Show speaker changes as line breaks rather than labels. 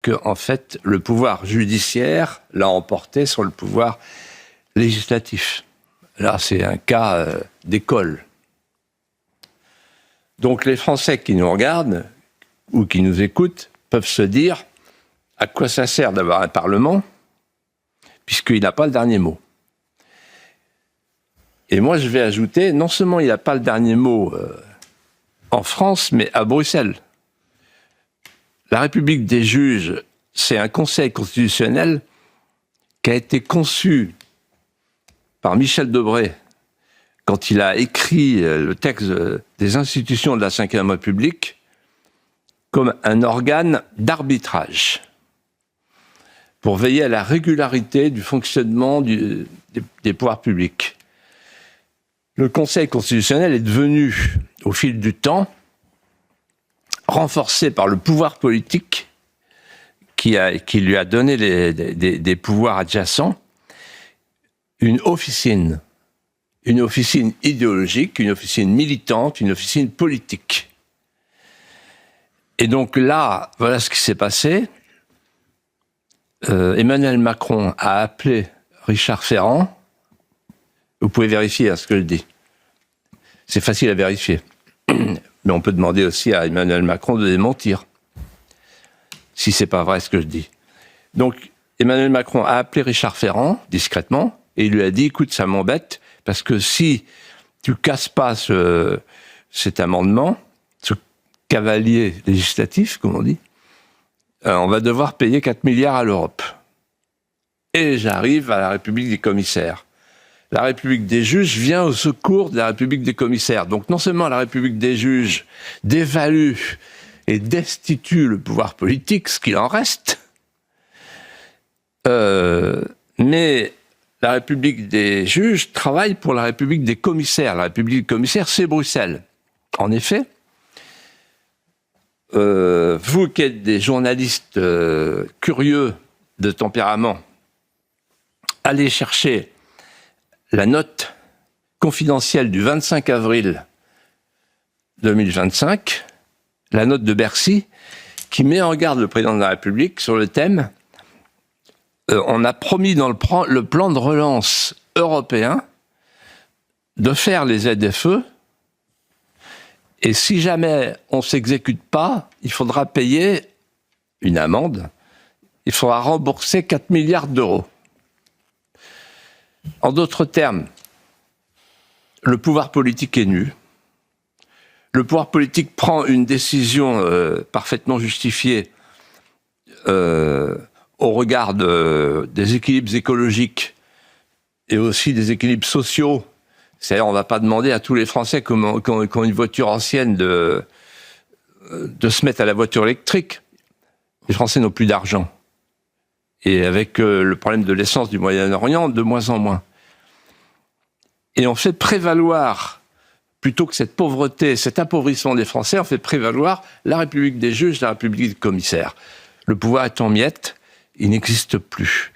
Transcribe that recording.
que, en fait, le pouvoir judiciaire l'a emporté sur le pouvoir législatif. Là, c'est un cas d'école. Donc, les Français qui nous regardent ou qui nous écoutent peuvent se dire à quoi ça sert d'avoir un Parlement, puisqu'il n'a pas le dernier mot. Et moi, je vais ajouter, non seulement il n'a pas le dernier mot en France, mais à Bruxelles. La République des juges, c'est un conseil constitutionnel qui a été conçu par Michel Debré quand il a écrit le texte des institutions de la Ve République comme un organe d'arbitrage pour veiller à la régularité du fonctionnement des pouvoirs publics. Le Conseil constitutionnel est devenu, au fil du temps, renforcé par le pouvoir politique qui lui a donné des pouvoirs adjacents, une officine idéologique, une officine militante, une officine politique. Et donc là, voilà ce qui s'est passé. Emmanuel Macron a appelé Richard Ferrand. Vous pouvez vérifier ce que je dis. C'est facile à vérifier. Mais on peut demander aussi à Emmanuel Macron de démentir, si c'est pas vrai ce que je dis. Donc, Emmanuel Macron a appelé Richard Ferrand, discrètement, et il lui a dit, écoute, ça m'embête, parce que si tu casses pas cet amendement, ce cavalier législatif, comme on dit, on va devoir payer 4 milliards à l'Europe. Et j'arrive à la République des commissaires. La République des juges vient au secours de la République des commissaires. Donc non seulement la République des juges dévalue et destitue le pouvoir politique, ce qu'il en reste, mais la République des juges travaille pour la République des commissaires. La République des commissaires, c'est Bruxelles. En effet, vous qui êtes des journalistes curieux de tempérament, allez chercher la note confidentielle du 25 avril 2025, la note de Bercy, qui met en garde le président de la République sur le thème on a promis dans le plan de relance européen de faire les ZFE, et si jamais on ne s'exécute pas, il faudra payer une amende, il faudra rembourser 4 milliards d'euros. En d'autres termes, le pouvoir politique est nu. Le pouvoir politique prend une décision parfaitement justifiée au regard des équilibres écologiques et aussi des équilibres sociaux. C'est-à-dire, on ne va pas demander à tous les Français qui ont une voiture ancienne de se mettre à la voiture électrique. Les Français n'ont plus d'argent. Et avec le problème de l'essence du Moyen-Orient, de moins en moins. Et on fait prévaloir, plutôt que cette pauvreté, cet appauvrissement des Français, on fait prévaloir la République des juges, la République des commissaires. Le pouvoir est en miettes, il n'existe plus.